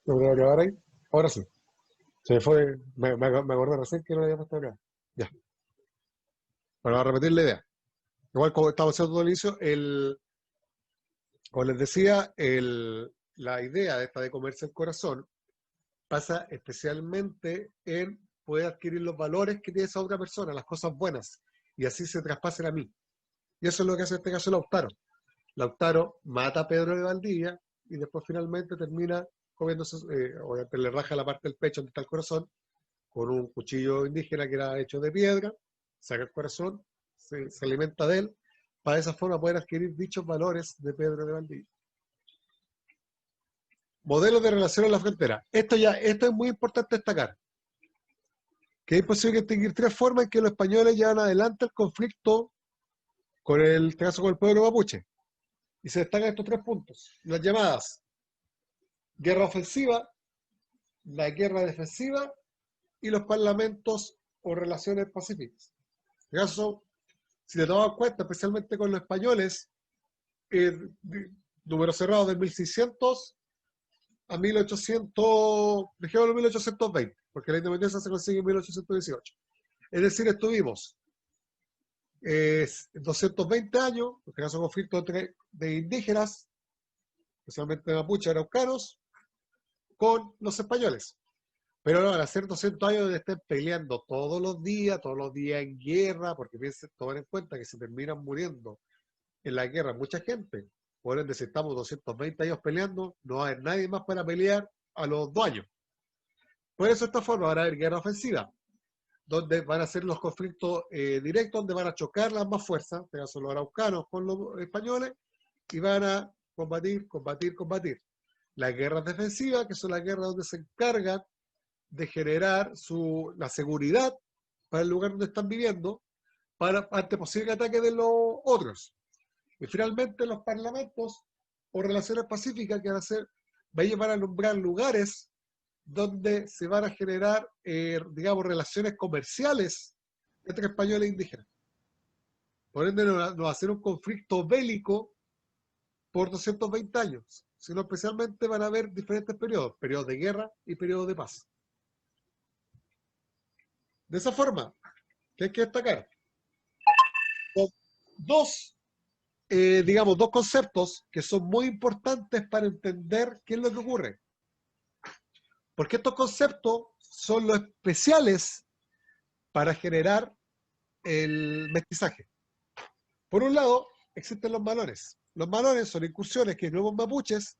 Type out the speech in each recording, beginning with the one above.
¿Lo voy a grabar ahí? Ahora sí. Se me fue, me acordé recién que no lo había puesto acá. Ya. Bueno, a repetir la idea. Igual como estaba haciendo todo el inicio, como les decía, la idea de esta de comerse el corazón pasa especialmente en poder adquirir los valores que tiene esa otra persona, las cosas buenas, y así se traspasen a mí. Y eso es lo que hace en este caso Lautaro. Lautaro mata a Pedro de Valdivia y después finalmente termina comiéndose, obviamente le raja la parte del pecho donde está el corazón, con un cuchillo indígena que era hecho de piedra, saca el corazón, se alimenta de él, para de esa forma poder adquirir dichos valores de Pedro de Valdivia. Modelos de relación en la frontera. Esto es muy importante destacar, que es posible distinguir tres formas en que los españoles llevan adelante el conflicto con el caso con el pueblo mapuche. Y se destacan estos tres puntos. Las llamadas guerra ofensiva, la guerra defensiva y los parlamentos o relaciones pacíficas. En caso, si te tomas cuenta, especialmente con los españoles, número cerrado de 1600 a 1800, dejémoslo 1820, porque la independencia se consigue en 1818. Es decir, estuvimos 220 años, en este caso conflicto de indígenas, especialmente mapuches, araucanos, con los españoles. Pero no van a ser 200 años de estén peleando todos los días en guerra, porque piensen, tomen en cuenta que se terminan muriendo en la guerra mucha gente. Por ende, si estamos 220 años peleando, no va a haber nadie más para pelear a los 2 años. Por eso, de esta forma, van a haber guerra ofensiva, donde van a ser los conflictos directos, donde van a chocar las más fuerzas, en este caso los araucanos con los españoles, y van a combatir. Las guerras defensivas, que son las guerras donde se encargan de generar la seguridad para el lugar donde están viviendo, ante posible ataque de los otros. Y finalmente los parlamentos o relaciones pacíficas que van a llevar a nombrar lugares donde se van a generar, digamos, relaciones comerciales entre españoles e indígenas. Por ende, no va a ser un conflicto bélico por 220 años, sino especialmente van a haber diferentes periodos de guerra y periodos de paz. De esa forma, que hay que destacar dos conceptos que son muy importantes para entender qué es lo que ocurre. Porque estos conceptos son los especiales para generar el mestizaje. Por un lado, existen los malones. Los malones son incursiones que nuevos mapuches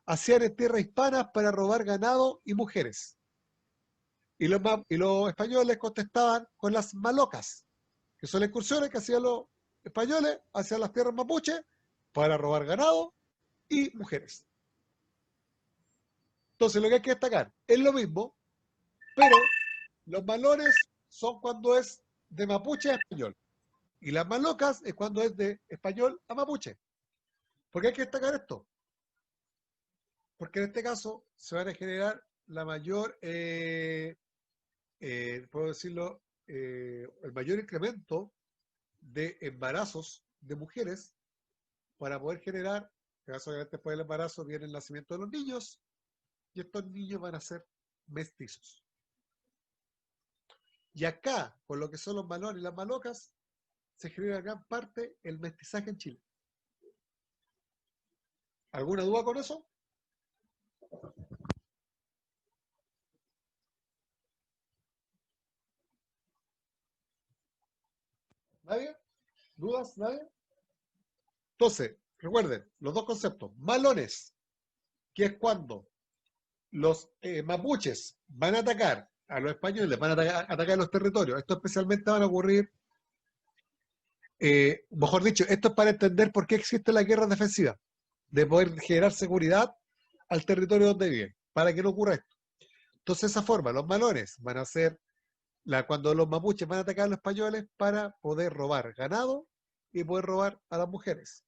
hacían en tierras hispanas para robar ganado y mujeres. Y los españoles contestaban con las malocas, que son las incursiones que hacían los españoles hacia las tierras mapuches para robar ganado y mujeres. Entonces, lo que hay que destacar es lo mismo, pero los malones son cuando es de mapuche a español. Y las malocas es cuando es de español a mapuche. ¿Por qué hay que destacar esto? Porque en este caso se van a generar la mayor, puedo decirlo, el mayor incremento de embarazos de mujeres para poder generar, en caso de después del embarazo viene el nacimiento de los niños, y estos niños van a ser mestizos. Y acá, con lo que son los malones y las malocas, se genera gran parte el mestizaje en Chile. ¿Alguna duda con eso? ¿Nadie? ¿Dudas? ¿Nadie? Entonces, recuerden, los dos conceptos. Malones, que es cuando los mapuches van a atacar a los españoles, van a atacar los territorios. Esto especialmente van a ocurrir, mejor dicho, esto es para entender por qué existe la guerra defensiva, de poder generar seguridad al territorio donde viven, para que no ocurra esto. Entonces, de esa forma, los malones van a ser cuando los mapuches van a atacar a los españoles para poder robar ganado y poder robar a las mujeres.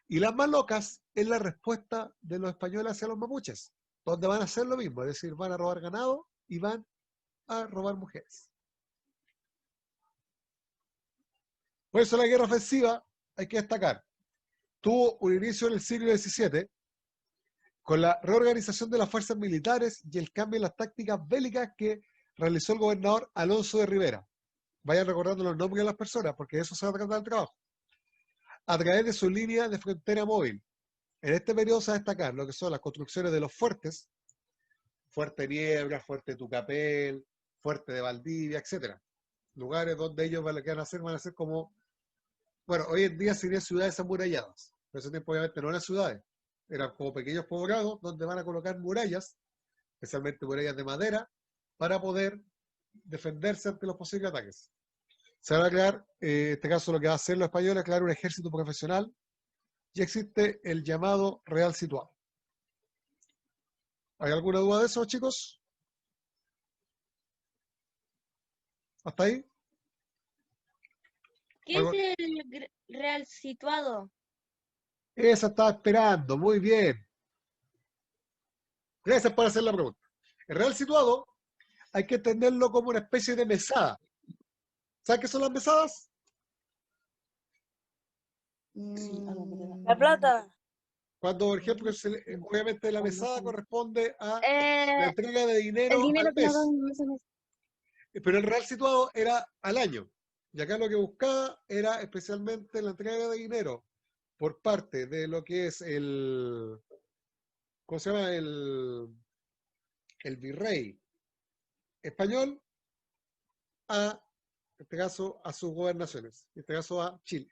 Y las malocas es la respuesta de los españoles hacia los mapuches, donde van a hacer lo mismo, es decir, van a robar ganado y van a robar mujeres. Por eso la guerra ofensiva, hay que destacar, tuvo un inicio en el siglo XVII con la reorganización de las fuerzas militares y el cambio en las tácticas bélicas que realizó el gobernador Alonso de Rivera. Vayan recordando los nombres de las personas, porque de eso se va a tratar el trabajo. A través de su línea de frontera móvil. En este periodo se va a destacar lo que son las construcciones de los fuertes, Fuerte Niebla, Fuerte Tucapel, Fuerte de Valdivia, etcétera. Lugares donde ellos van a ser como, bueno, hoy en día serían ciudades amuralladas. En ese tiempo obviamente no eran ciudades, eran como pequeños poblados donde van a colocar murallas, especialmente murallas de madera, para poder defenderse ante los posibles ataques. Se va a crear, en este caso lo que va a hacer los españoles, crear un ejército profesional, y existe el llamado Real Situado. ¿Hay alguna duda de eso, chicos? ¿Hasta ahí? ¿Qué es el Real Situado? Esa estaba esperando, muy bien. Gracias por hacer la pregunta. El Real Situado hay que entenderlo como una especie de mesada. ¿Sabes qué son las mesadas? La plata. Cuando, por ejemplo, obviamente la mesada corresponde a la entrega de El dinero dinero al que nos mes. dan mes a mes. Pero el Real Situado era al año. Y acá lo que buscaba era especialmente la entrega de dinero por parte de lo que es el, ¿cómo se llama? El virrey español a, en este caso, a sus gobernaciones. En este caso a Chile.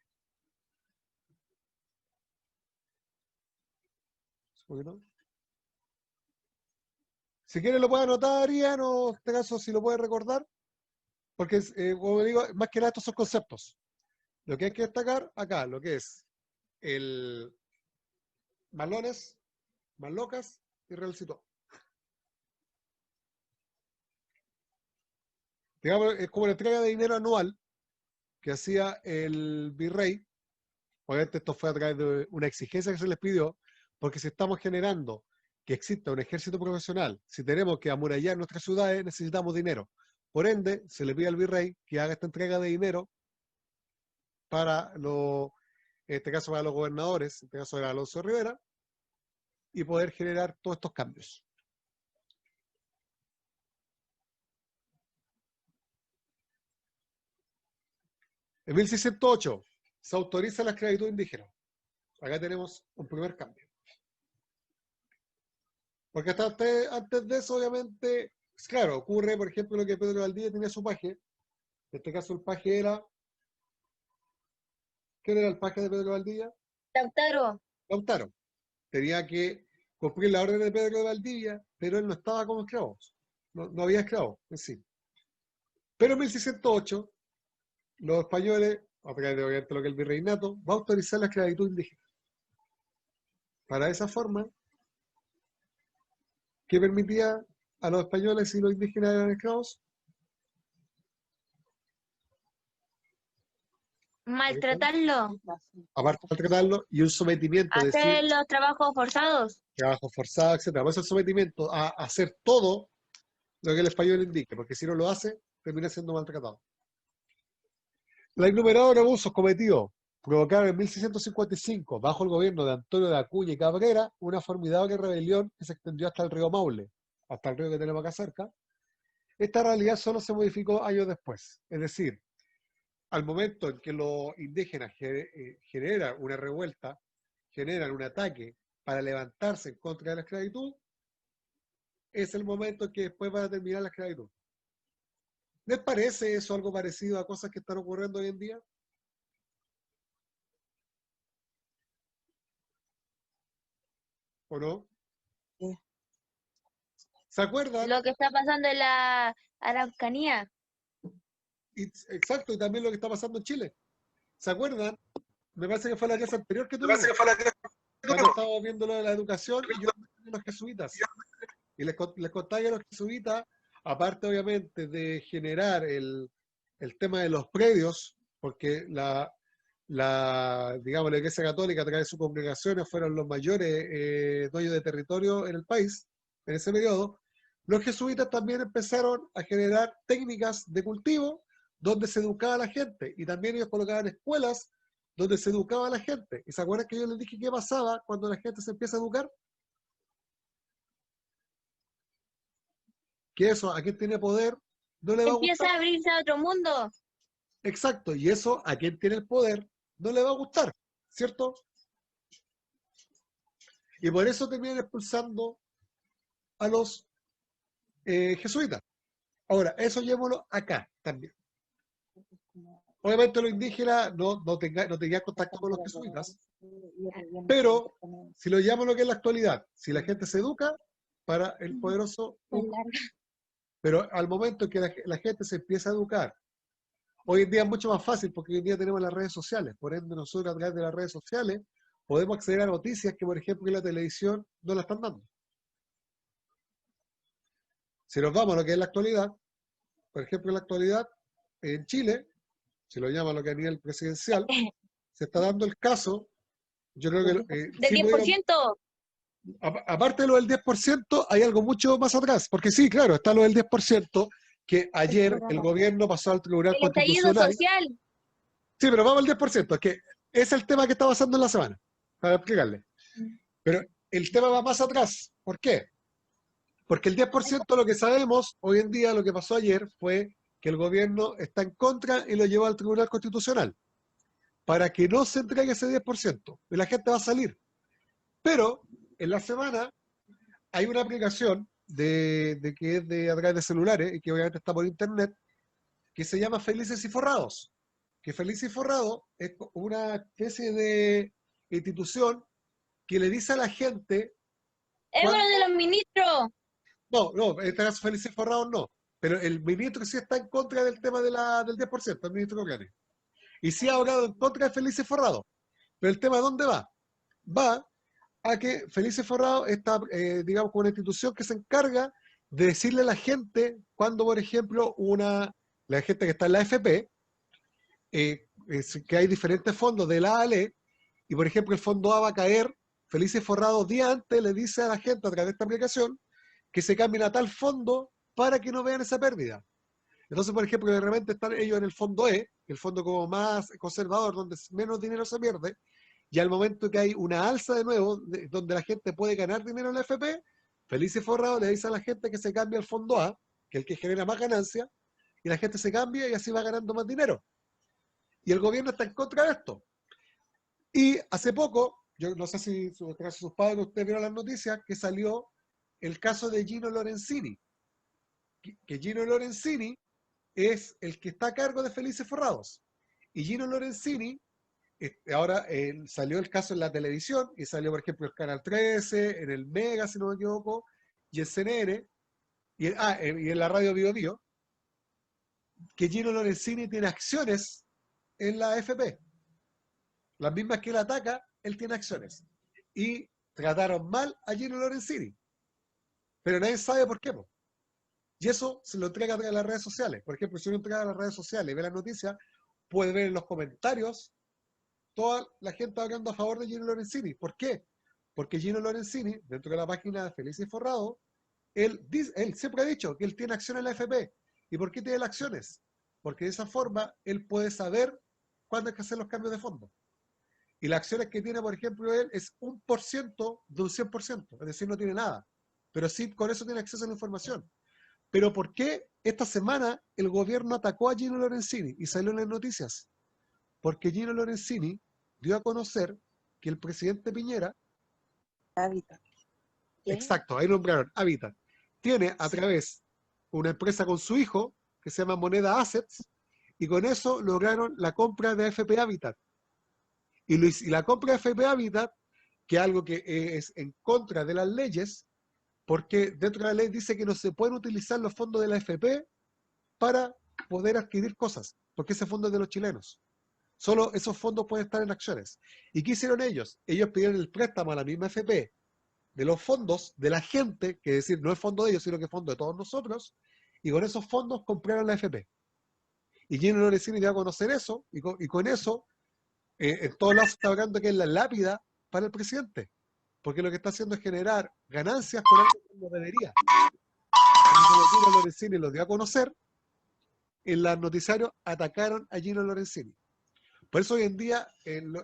Si quiere lo puede anotar, Ian, o en este caso si lo puede recordar, porque, como digo, más que nada estos son conceptos. Lo que hay que destacar acá, lo que es el Malones, Malocas y Real Situado. Digamos, es como la entrega de dinero anual que hacía el virrey. Obviamente esto fue a través de una exigencia que se les pidió, porque si estamos generando que exista un ejército profesional, si tenemos que amurallar nuestras ciudades, necesitamos dinero. Por ende, se le pide al virrey que haga esta entrega de dinero para los, en este caso para los gobernadores, en este caso era Alonso de Rivera, y poder generar todos estos cambios. En 1608 se autoriza la esclavitud indígena. Acá tenemos un primer cambio. Porque hasta antes de eso, obviamente, claro, ocurre, por ejemplo, lo que Pedro Valdivia tenía su paje. En este caso, el paje era. ¿Quién era el paje de Pedro Valdivia? Lautaro. Lautaro. Tenía que cumplir la orden de Pedro de Valdivia, pero él no estaba como esclavo. No había esclavos en sí. Pero en 1608, los españoles, a través de obviamente lo que es el virreinato, va a autorizar la esclavitud indígena. Para esa forma, que permitía a los españoles y los indígenas eran esclavos. Maltratarlo. Aparte de maltratarlo y un sometimiento, es decir, Hacer los trabajos forzados. trabajo forzado, etc. Por eso el sometimiento a hacer todo lo que el español indique, porque si no lo hace, termina siendo maltratado. La innumerables abusos cometidos provocaron en 1655, bajo el gobierno de Antonio de Acuña y Cabrera, una formidable rebelión que se extendió hasta el río Maule, hasta el río que tenemos acá cerca. Esta realidad solo se modificó años después. Es decir, al momento en que los indígenas generan una revuelta, generan un ataque para levantarse en contra de la esclavitud, es el momento en que después va a terminar la esclavitud. ¿Les parece eso algo parecido a cosas que están ocurriendo hoy en día? ¿O no? Sí. ¿Se acuerdan? Lo que está pasando en la Araucanía. Exacto, y también lo que está pasando en Chile. ¿Se acuerdan? Me parece que fue la clase anterior que Me parece tuvimos, que fue la que cuando estábamos viendo lo de la educación y yo los jesuitas. Y les contaba que los jesuitas, aparte obviamente de generar el tema de los predios, porque digamos, la Iglesia Católica a través de sus congregaciones fueron los mayores dueños de territorio en el país, en ese periodo, los jesuitas también empezaron a generar técnicas de cultivo donde se educaba a la gente, y también ellos colocaban escuelas donde se educaba a la gente. ¿Y se acuerdan que yo les dije qué pasaba cuando la gente se empieza a educar? que eso a quien tiene poder no le va a Empieza gustar. a abrirse a otro mundo. Exacto, y eso a quien tiene el poder no le va a gustar, ¿cierto? Y por eso terminan expulsando a los jesuitas. Ahora, eso llevémoslo acá también. Obviamente los indígenas no tenían contacto con los jesuitas, pero si lo llamamos lo que es la actualidad, si la gente se educa para el poderoso, pero al momento en que la gente se empieza a educar, hoy en día es mucho más fácil porque hoy en día tenemos las redes sociales, por ende nosotros a través de las redes sociales podemos acceder a noticias que por ejemplo en la televisión no la están dando. Si nos vamos a lo que es la actualidad, por ejemplo en la actualidad en Chile, si lo llaman lo que a nivel presidencial, se está dando el caso, yo creo que Del sí 10%. aparte de lo del 10%, hay algo mucho más atrás, porque sí, claro, está lo del 10%, que ayer el gobierno pasó al Tribunal El estallido Constitucional. social. Sí, pero vamos al 10%, que es el tema que está pasando en la semana, para explicarle. Pero el tema va más atrás. ¿Por qué? Porque el 10% lo que sabemos hoy en día, lo que pasó ayer, fue que el gobierno está en contra y lo llevó al Tribunal Constitucional para que no se entregue ese 10%. Y la gente va a salir. Pero en la semana hay una aplicación que es a través de celulares y que obviamente está por internet, que se llama Felices y Forrados. Que Felices y Forrados es una especie de institución que le dice a la gente... Es uno de los ministros. No, en este caso Felices y Forrados no. Pero el ministro sí está en contra del tema del 10%, el ministro Cocanes. Y sí ha hablado en contra de Felices y Forrados. Pero el tema, ¿dónde va? Va a que Felices Forrados está, digamos, como una institución que se encarga de decirle a la gente cuando, por ejemplo, la gente que está en la AFP, que hay diferentes fondos de la ALE, y por ejemplo el fondo A va a caer, Felices Forrados días antes le dice a la gente a través de esta aplicación que se cambien a tal fondo para que no vean esa pérdida. Entonces, por ejemplo, de repente están ellos en el fondo E, el fondo como más conservador, donde menos dinero se pierde, y al momento que hay una alza de nuevo, donde la gente puede ganar dinero en la FP, Felices y Forrado le dice a la gente que se cambie al fondo A, que es el que genera más ganancia, y la gente se cambia y así va ganando más dinero. Y el gobierno está en contra de esto. Y hace poco, yo no sé si sus padres, ustedes vieron las noticias, que salió el caso de Gino Lorenzini. Que Gino Lorenzini es el que está a cargo de Felices Forrados. Y Gino Lorenzini, ahora salió el caso en la televisión, y salió, por ejemplo, el Canal 13, en el Mega, si no me equivoco, y en CNN, y en la radio Bio Bio, que Gino Lorenzini tiene acciones en la AFP. Las mismas que él ataca, él tiene acciones. Y trataron mal a Gino Lorenzini. Pero nadie sabe por qué. Y eso se lo entrega a las redes sociales. Por ejemplo, si uno entrega a las redes sociales y ve las noticias, puede ver en los comentarios toda la gente hablando a favor de Gino Lorenzini. ¿Por qué? Porque Gino Lorenzini, dentro de la página de Felices y Forrado, él siempre ha dicho que él tiene acciones en la AFP. ¿Y por qué tiene las acciones? Porque de esa forma él puede saber cuándo hay que hacer los cambios de fondo. Y las acciones que tiene, por ejemplo, él es 1% de un 100%, es decir, no tiene nada. Pero sí, con eso tiene acceso a la información. Pero ¿por qué esta semana el gobierno atacó a Gino Lorenzini y salió en las noticias? Porque Gino Lorenzini dio a conocer que el presidente Piñera, Hábitat. exacto, ahí nombraron Habitat, tiene a través una empresa con su hijo que se llama Moneda Assets, y con eso lograron la compra de AFP Habitat. Y la compra de AFP Habitat, que es algo que es en contra de las leyes, porque dentro de la ley dice que no se pueden utilizar los fondos de la AFP para poder adquirir cosas, porque ese fondo es de los chilenos. Solo esos fondos pueden estar en acciones. ¿Y qué hicieron ellos? Ellos pidieron el préstamo a la misma AFP de los fondos de la gente, que es decir, no es fondo de ellos, sino que es fondo de todos nosotros, y con esos fondos compraron la AFP. Y Gino Lorenzini dio a conocer eso, y con eso, en todos lados se está hablando que es la lápida para el presidente, porque lo que está haciendo es generar ganancias con algo que no debería. Cuando Gino Lorenzini lo dio a conocer, en los noticiarios atacaron a Gino Lorenzini. Por eso hoy en día,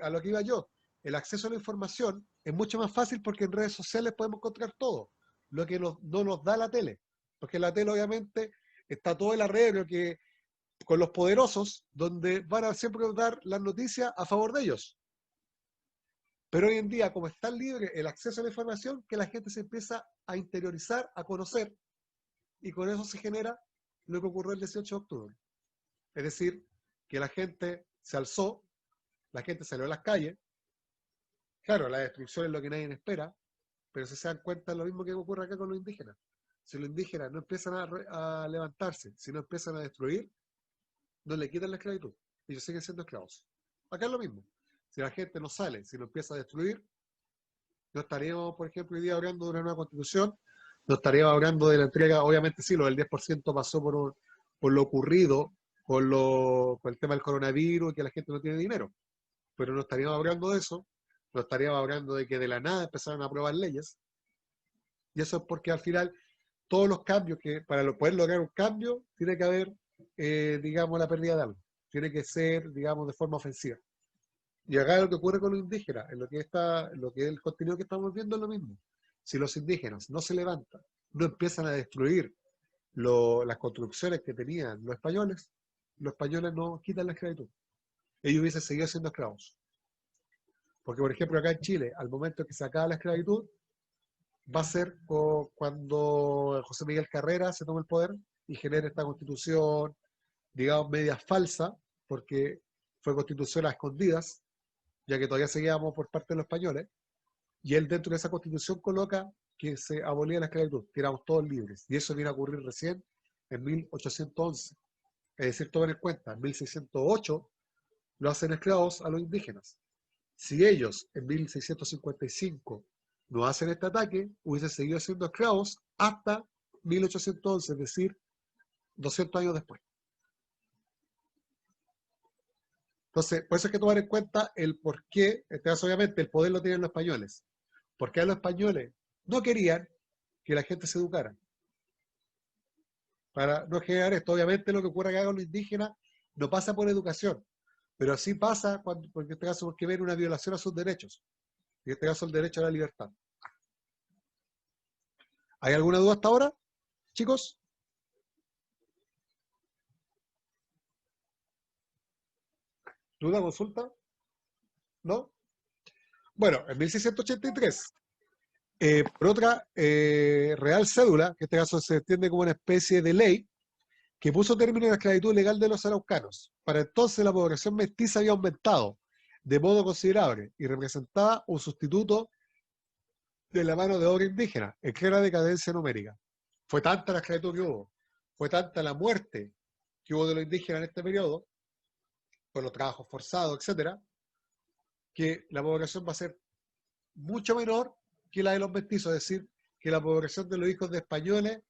a lo que iba yo, el acceso a la información es mucho más fácil porque en redes sociales podemos encontrar todo, lo que no nos da la tele. Porque en la tele, obviamente, está todo el arreglo que con los poderosos, donde van a siempre dar las noticias a favor de ellos. Pero hoy en día, como es tan libre el acceso a la información, que la gente se empieza a interiorizar, a conocer, y con eso se genera lo que ocurrió el 18 de octubre. Es decir, que la gente se alzó, la gente salió a las calles. Claro, la destrucción es lo que nadie espera, pero si se dan cuenta es lo mismo que ocurre acá con los indígenas. Si los indígenas no empiezan a levantarse, si no empiezan a destruir, no le quitan la esclavitud. Ellos siguen siendo esclavos. Acá es lo mismo. Si la gente no sale, si no empieza a destruir, no estaríamos, por ejemplo, hoy día hablando de una nueva constitución, no estaríamos hablando de la entrega, obviamente sí, lo del 10% pasó por lo ocurrido, por el tema del coronavirus y que la gente no tiene dinero. Pero no estaríamos hablando de eso, no estaríamos hablando de que de la nada empezaron a aprobar leyes. Y eso es porque al final todos los cambios, que para poder lograr un cambio, tiene que haber, digamos, la pérdida de algo. Tiene que ser, digamos, de forma ofensiva. Y acá lo que ocurre con los indígenas, en lo que es el contenido que estamos viendo es lo mismo. Si los indígenas no se levantan, no empiezan a destruir las construcciones que tenían los españoles no quitan la esclavitud. Ellos hubiesen seguido siendo esclavos. Porque, por ejemplo, acá en Chile, al momento que se acaba la esclavitud, va a ser cuando José Miguel Carrera se tome el poder y genere esta constitución, digamos, media falsa, porque fue constitución a escondidas, ya que todavía seguíamos por parte de los españoles, y él dentro de esa constitución coloca que se abolía la esclavitud, que éramos todos libres, y eso viene a ocurrir recién en 1811. Es decir, tomen en cuenta, en 1608 lo hacen esclavos a los indígenas. Si ellos en 1655 no hacen este ataque, hubiesen seguido siendo esclavos hasta 1811, es decir, 200 años después. Entonces, por eso hay que tomar en cuenta el por qué, en este caso obviamente el poder lo tienen los españoles. Porque los españoles no querían que la gente se educara. Para no generar esto, obviamente lo que ocurre acá con los indígenas no pasa por educación, pero sí pasa, porque en este caso porque ven una violación a sus derechos. En este caso el derecho a la libertad. ¿Hay alguna duda hasta ahora, chicos? ¿Duda, consulta? ¿No? Bueno, en 1683, por otra real cédula, que en este caso se entiende como una especie de ley, que puso término a la esclavitud legal de los araucanos. Para entonces la población mestiza había aumentado de modo considerable y representaba un sustituto de la mano de obra indígena, en clara decadencia numérica. Fue tanta la esclavitud que hubo, fue tanta la muerte que hubo de los indígenas en este periodo, por los trabajos forzados, etcétera, que la población va a ser mucho menor que la de los mestizos, es decir, que la población de los hijos de españoles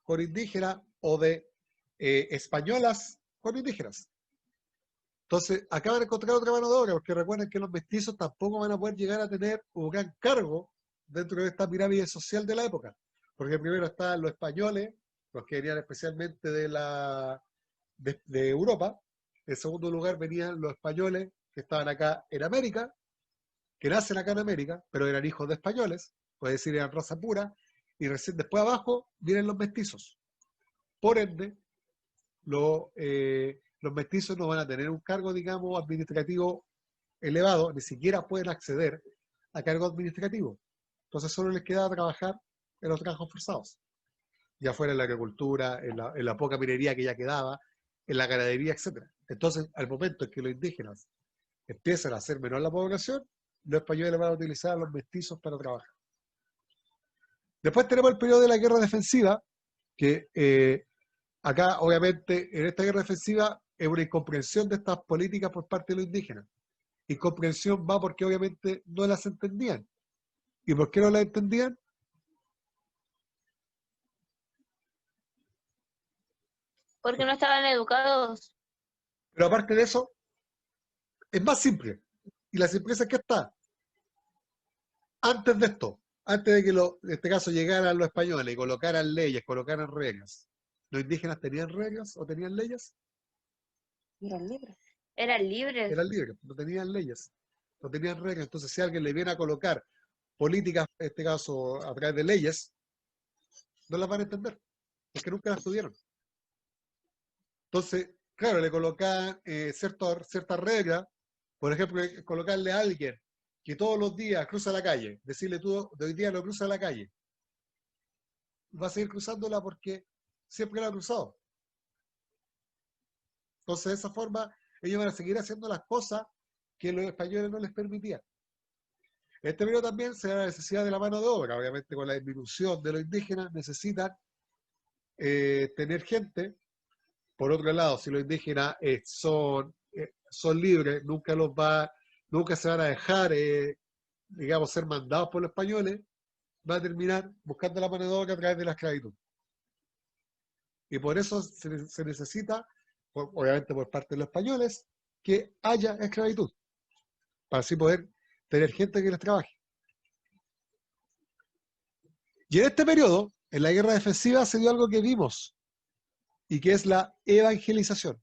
con indígenas o de españolas con indígenas. Entonces, acá van a encontrar otra mano de obra, porque recuerden que los mestizos tampoco van a poder llegar a tener un gran cargo dentro de esta pirámide social de la época. Porque primero están los españoles, los que venían especialmente de Europa. En segundo lugar venían los españoles que estaban acá en América, que nacen acá en América, pero eran hijos de españoles, puede decir eran raza pura, y recién después abajo vienen los mestizos. Por ende, los mestizos no van a tener un cargo, digamos, administrativo elevado, ni siquiera pueden acceder a cargo administrativo. Entonces solo les queda trabajar en los trabajos forzados, ya fuera en la agricultura, en la poca minería que ya quedaba, en la ganadería, etc. Entonces, al momento en que los indígenas empiezan a hacer menor la población, los españoles van a utilizar a los mestizos para trabajar. Después tenemos el periodo de la guerra defensiva, que acá, obviamente, en esta guerra defensiva es una incomprensión de estas políticas por parte de los indígenas. Incomprensión va porque obviamente no las entendían. ¿Y por qué no las entendían? Porque no estaban educados. Pero aparte de eso, es más simple. Y la simpleza es que está. Antes de esto, antes de que en este caso llegaran los españoles y colocaran leyes, colocaran reglas, ¿los indígenas tenían reglas o tenían leyes? Eran libres. Eran libres. Eran libres, no tenían leyes, no tenían reglas. Entonces, si alguien le viene a colocar políticas, en este caso a través de leyes, no las van a entender. porque nunca la estudiaron. Entonces, claro, le colocaban ciertas reglas, por ejemplo, colocarle a alguien que todos los días cruza la calle, decirle tú, de hoy día no cruza la calle, va a seguir cruzándola porque siempre la ha cruzado. Entonces, de esa forma, ellos van a seguir haciendo las cosas que los españoles no les permitían. En este periodo también se da la necesidad de la mano de obra. Obviamente, con la disminución de los indígenas, necesitan tener gente. Por otro lado, si los indígenas son libres, nunca se van a dejar, digamos, ser mandados por los españoles, va a terminar buscando la mano de obra a través de la esclavitud. Y por eso se necesita, obviamente por parte de los españoles, que haya esclavitud, para así poder tener gente que les trabaje. Y en este periodo, en la guerra defensiva, se dio algo que vimos, y que es la evangelización.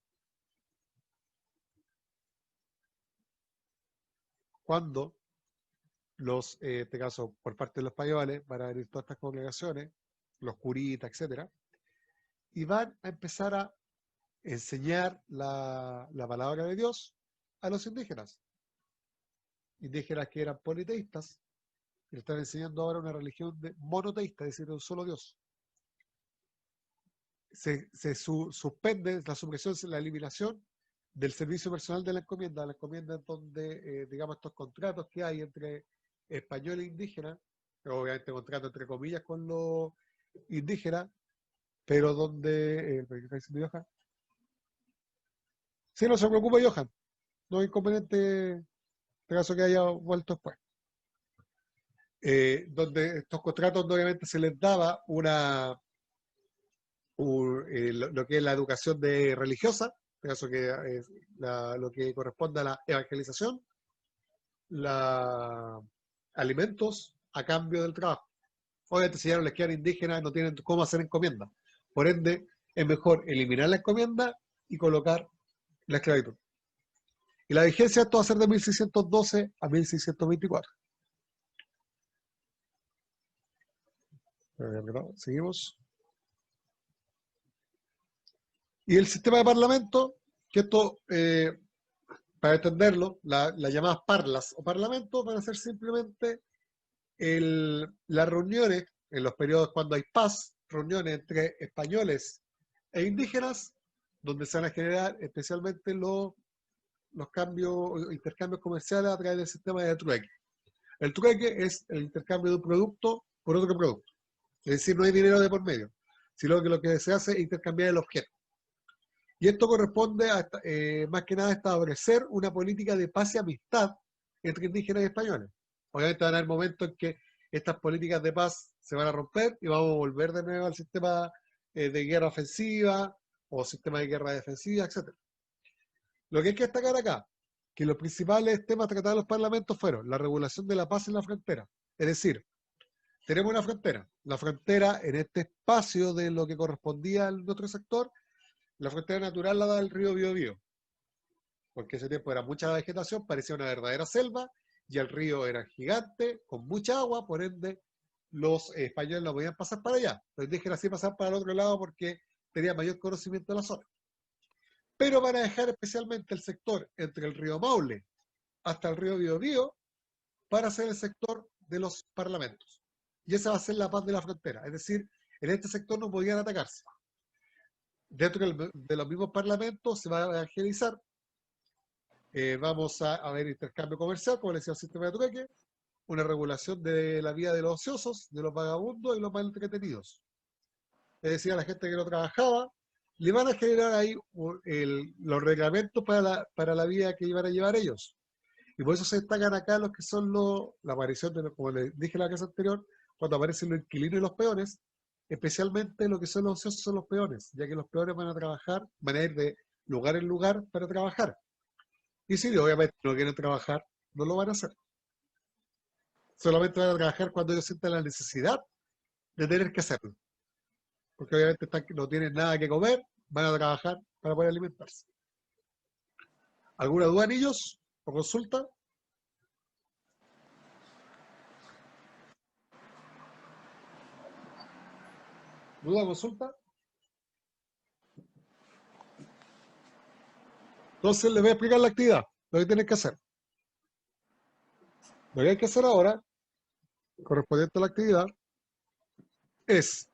Cuando en este caso, por parte de los españoles, van a venir todas estas congregaciones, los curitas, etcétera, y van a empezar a enseñar la palabra de Dios a los indígenas. Indígenas que eran politeístas, y le están enseñando ahora una religión monoteísta, es decir, de un solo Dios. Se suspende la supresión, la eliminación del servicio personal de la encomienda. La encomienda es donde, digamos, estos contratos que hay entre español e indígena, obviamente contrato entre comillas con los indígenas, pero donde... ¿qué está diciendo Johan? Sí, no se preocupa Johan, no es inconveniente en caso que haya vuelto después. Donde estos contratos obviamente se les daba lo que es la educación religiosa, en caso que es lo que corresponde a la evangelización, alimentos a cambio del trabajo. Obviamente si ya no les quedan indígenas, no tienen cómo hacer encomienda. Por ende, es mejor eliminar la encomienda y colocar la esclavitud. Y la vigencia de esto va a ser de 1612 a 1624. Seguimos. Y el sistema de parlamento, que esto, para entenderlo, las llamadas parlas o parlamentos van a ser simplemente las reuniones en los periodos cuando hay paz, reuniones entre españoles e indígenas, donde se van a generar especialmente los intercambios comerciales a través del sistema de trueque. El trueque es el intercambio de un producto por otro producto. Es decir, no hay dinero de por medio, sino que lo que se hace es intercambiar el objeto. Y esto corresponde a, más que nada, a establecer una política de paz y amistad entre indígenas y españoles. Obviamente van a haber momentos en que estas políticas de paz se van a romper y vamos a volver de nuevo al sistema de guerra ofensiva o sistema de guerra defensiva, etc. Lo que hay que destacar acá, que los principales temas tratados en los parlamentos fueron la regulación de la paz en la frontera. Es decir, tenemos una frontera. La frontera en este espacio de lo que correspondía al otro sector, la frontera natural la da el río Biobío, porque ese tiempo era mucha vegetación, parecía una verdadera selva, y el río era gigante, con mucha agua, por ende los españoles no podían pasar para allá. Los indígenas sí pasaban para el otro lado porque tenían mayor conocimiento de la zona. Pero van a dejar especialmente el sector entre el río Maule hasta el río Biobío para hacer el sector de los parlamentos. Y esa va a ser la paz de la frontera. Es decir, en este sector no podían atacarse. Dentro de los mismos parlamentos se va a evangelizar. Vamos a ver intercambio comercial, como le decía el sistema de trueque, una regulación de la vida de los ociosos, de los vagabundos y los mal entretenidos. Es decir, a la gente que no trabajaba, le van a generar ahí los reglamentos para la vida que iban a llevar ellos. Y por eso se destacan acá los que son la aparición de, como les dije en la clase anterior, cuando aparecen los inquilinos y los peones, especialmente lo que son los ociosos son los peones, ya que los peones van a trabajar, van a ir de lugar en lugar para trabajar. Y si obviamente no quieren trabajar, no lo van a hacer. Solamente van a trabajar cuando ellos sientan la necesidad de tener que hacerlo. Porque obviamente no tienen nada que comer, van a trabajar para poder alimentarse. ¿Alguna duda, niños? ¿O consulta? ¿Duda o consulta? Entonces les voy a explicar la actividad, lo que tienen que hacer. Lo que hay que hacer ahora, correspondiente a la actividad, es,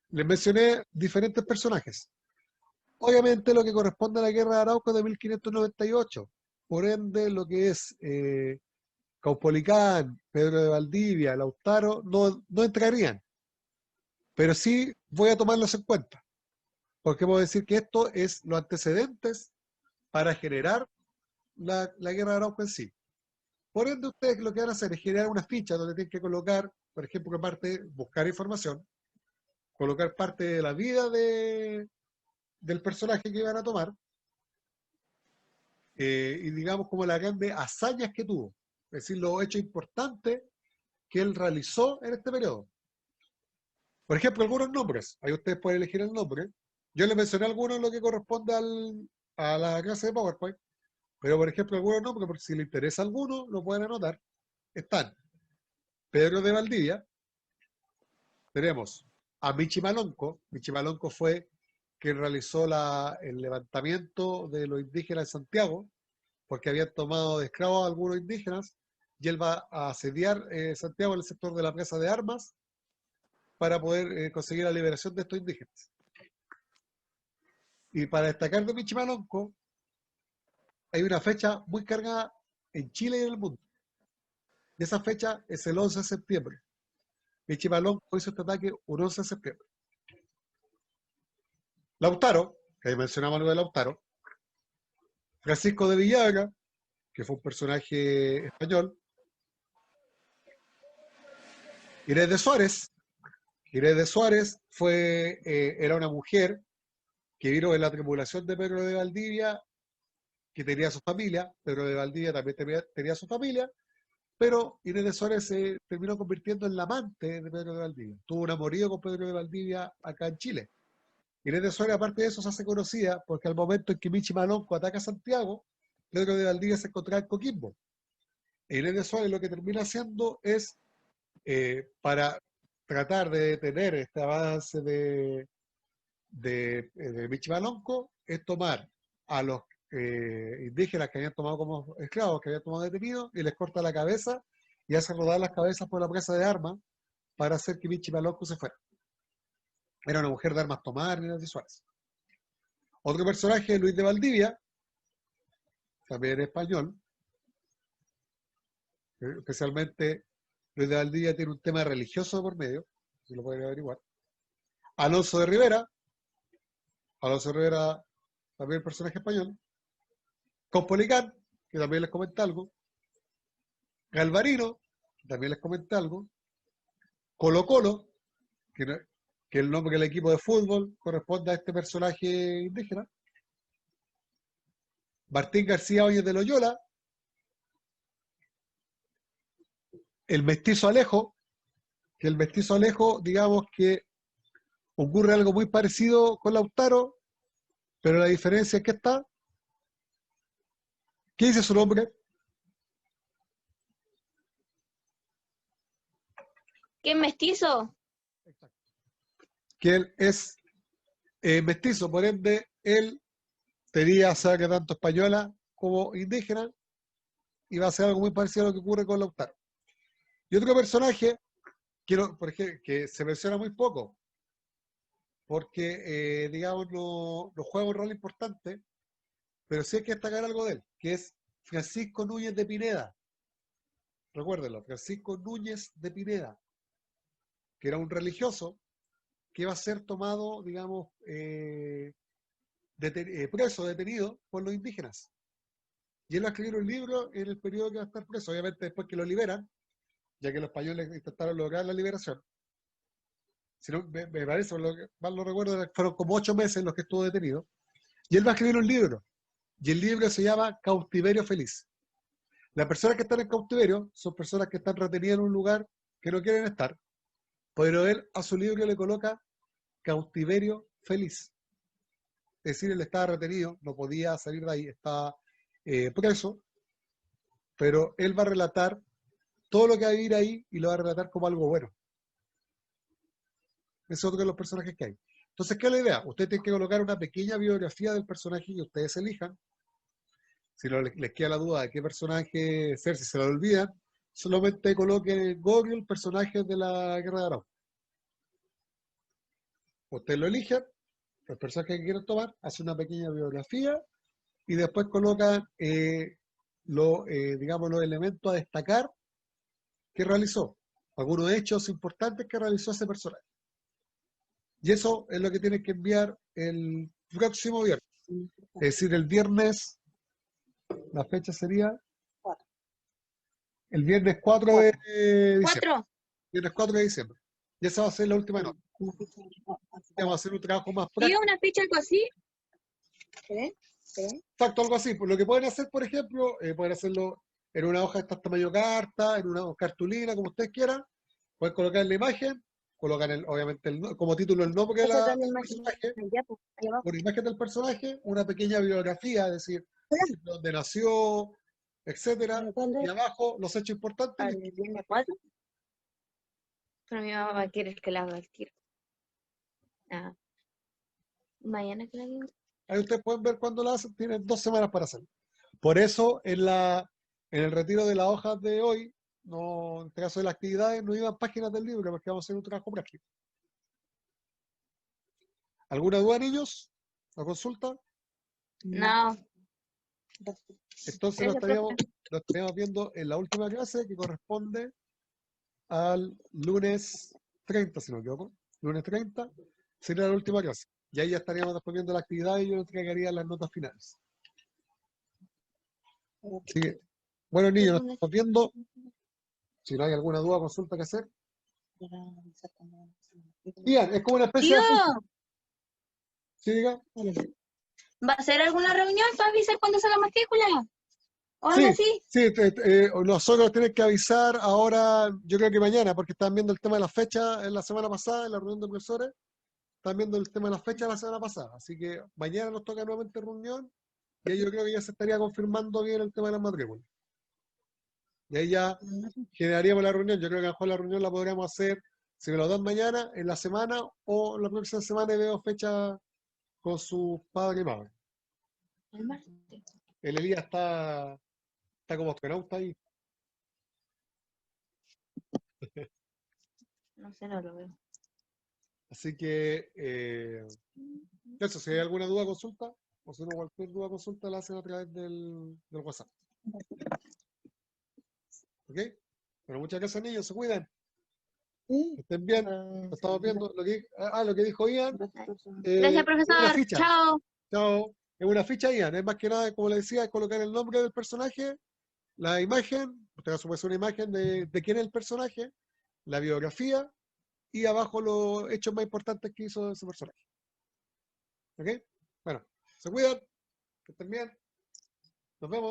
les mencioné diferentes personajes. Obviamente lo que corresponde a la guerra de Arauco es de 1598. Por ende, lo que es Caupolicán, Pedro de Valdivia, Lautaro, no entrarían. Pero sí voy a tomarlos en cuenta. Porque puedo decir que esto es los antecedentes para generar la guerra de Arauco en sí. Por ende, ustedes lo que van a hacer es generar una ficha donde tienen que colocar, por ejemplo, que parte, buscar información, colocar parte de la vida del personaje que van a tomar, y digamos como las grandes hazañas que tuvo, es decir, los hechos importantes que él realizó en este periodo. Por ejemplo, algunos nombres, ahí ustedes pueden elegir el nombre. Yo les mencioné algunos en lo que corresponde a la clase de PowerPoint, pero por ejemplo, algunos nombres, porque si les interesa alguno, lo pueden anotar. Están Pedro de Valdivia, tenemos a Michi Malonco. Michi Malonco fue quien realizó el levantamiento de los indígenas en Santiago, porque habían tomado de esclavos a algunos indígenas, y él va a asediar Santiago en el sector de la Plaza de Armas para poder conseguir la liberación de estos indígenas. Y para destacar de Michi Malonco, hay una fecha muy cargada en Chile y en el mundo. Y esa fecha es el 11 de septiembre. Michi Malonco hizo este ataque un 11 de septiembre. Lautaro, que ahí mencionamos algo de Lautaro. Francisco de Villagra, que fue un personaje español. Inés de Suárez. Inés de Suárez era una mujer que vino en la tripulación de Pedro de Valdivia, que tenía su familia. Pedro de Valdivia también tenía su familia, pero Inés de Suárez se terminó convirtiendo en la amante de Pedro de Valdivia. Tuvo un amorío con Pedro de Valdivia acá en Chile. Inés de Suárez, aparte de eso, se hace conocida porque al momento en que Michi Malonco ataca a Santiago, Pedro de Valdivia se encontraba en Coquimbo. E Inés de Suárez lo que termina haciendo es, para tratar de detener este avance de Michi Malonco, es tomar a los indígenas que habían tomado como esclavos, que habían tomado detenidos, y les corta la cabeza y hace rodar las cabezas por la Plaza de Armas para hacer que Michi Malonco se fuera. Era una mujer de armas tomar, Inés de Suárez. Otro personaje, Luis de Valdivia, también español, especialmente Luis de Valdivia tiene un tema religioso por medio, si lo pueden averiguar. Alonso de Rivera, también personaje español. Caupolicán, que también les comenté algo. Galvarino, que también les comenté algo. Colo Colo, que el nombre del equipo de fútbol corresponde a este personaje indígena. Martín García Oñez de Loyola. El mestizo Alejo, que el mestizo Alejo, digamos que ocurre algo muy parecido con Lautaro, pero la diferencia es que está. ¿Qué dice su nombre? ¿Qué mestizo? Que él es mestizo, por ende, él tenía sangre tanto española como indígena, y va a ser algo muy parecido a lo que ocurre con Lautaro. Y otro personaje, por ejemplo, que se menciona muy poco, porque, digamos, no juega un rol importante, pero sí hay que destacar algo de él, que es Francisco Núñez de Pineda. Recuérdenlo, Francisco Núñez de Pineda, que era un religioso que iba a ser tomado, digamos, preso, detenido por los indígenas. Y él va a escribir un libro en el periodo que va a estar preso, obviamente después que lo liberan, ya que los españoles intentaron lograr la liberación. Si no, me parece, mal no recuerdo, fueron como 8 meses en los que estuvo detenido. Y él va a escribir un libro, y el libro se llama Cautiverio Feliz. Las personas que están en cautiverio son personas que están retenidas en un lugar que no quieren estar, pero él a su libro le coloca Cautiverio Feliz. Es decir, él estaba retenido, no podía salir de ahí, estaba preso, pero él va a relatar todo lo que va a vivir ahí y lo va a relatar como algo bueno. Ese es otro de los personajes que hay. Entonces, ¿qué es la idea? Ustedes tienen que colocar una pequeña biografía del personaje que ustedes elijan, si les queda la duda de qué personaje ser, si se lo olvidan, solamente coloquen en Google el personaje de la Guerra de Arauco. Usted lo eligen, el personaje que quieren tomar, hace una pequeña biografía y después colocan digamos, los elementos a destacar que realizó, algunos hechos importantes que realizó ese personaje. Y eso es lo que tienen que enviar el próximo viernes. Es decir, el viernes, la fecha sería 4. el viernes 4 de diciembre. 4. Viernes 4 de diciembre. Y esa va a ser la última nota. Vamos a hacer un trabajo más ¿Tiene práctico. una ficha algo así? ¿Qué? ¿Qué? Exacto, algo así. Pues lo que pueden hacer, por ejemplo, pueden hacerlo en una hoja de esta tamaño carta, en una cartulina, como ustedes quieran. Pueden colocar la imagen, colocan obviamente como título el nombre Esa del también imagen. personaje, Allá, pues, ahí abajo. una imagen del personaje, una pequeña biografía, es decir, dónde nació, etcétera. ¿Dónde? Y abajo los hechos importantes. Al viernes 4. Pero mi mamá va a querer que la haga el tiro. Ah. Mañana que la digo. Ahí ustedes pueden ver cuándo la hacen, tienen 2 semanas para hacerlo. Por eso, en el retiro de las hojas de hoy, no, en este caso de las actividades, no iban páginas del libro, porque vamos a hacer un trabajo práctico. ¿Alguna duda, niños? ¿La consulta? No. Entonces Gracias, profe. nos estaríamos viendo en la última clase, que corresponde al lunes 30, si no me equivoco. Lunes 30 sería la última clase. Y ahí ya estaríamos después viendo la actividad y yo entregaría las notas finales. Así que, bueno, niños, nos estamos viendo. Si no hay alguna duda, consulta que hacer. Ian, es como una especie Tío, de... ¿Sí, diga? ¿va a hacer alguna reunión para avisar cuando salga matrícula? ¿O algo así? Sí, nosotros tienen que avisar ahora, yo creo que mañana, porque están viendo el tema de la fecha en la semana pasada, en la reunión de profesores, están viendo el tema de la fecha de la semana pasada, así que mañana nos toca nuevamente reunión, y ahí yo creo que ya se estaría confirmando bien el tema de las matrículas. Y ahí ya generaríamos la reunión, yo creo que a lo mejor la reunión la podríamos hacer, si me lo dan mañana, en la semana, o la próxima semana y veo fecha con sus padres y madres. El martes. El Elías está como astronauta ahí. No sé, no lo veo. Así que, eso, si hay alguna duda, consulta, o si no, cualquier duda, consulta, la hacen a través del WhatsApp. ¿Ok? Bueno, muchas gracias, niños, se cuidan. Que estén bien. Lo estamos viendo. Lo que dijo Ian. Gracias, Es una profesor. ficha. Chao. Chao. Es una ficha, Ian. Es más que nada, como le decía, es colocar el nombre del personaje, la imagen, en este caso puede ser una imagen de quién es el personaje, la biografía, y abajo los hechos más importantes que hizo ese personaje. ¿Ok? Bueno, se cuidan, que estén bien. Nos vemos.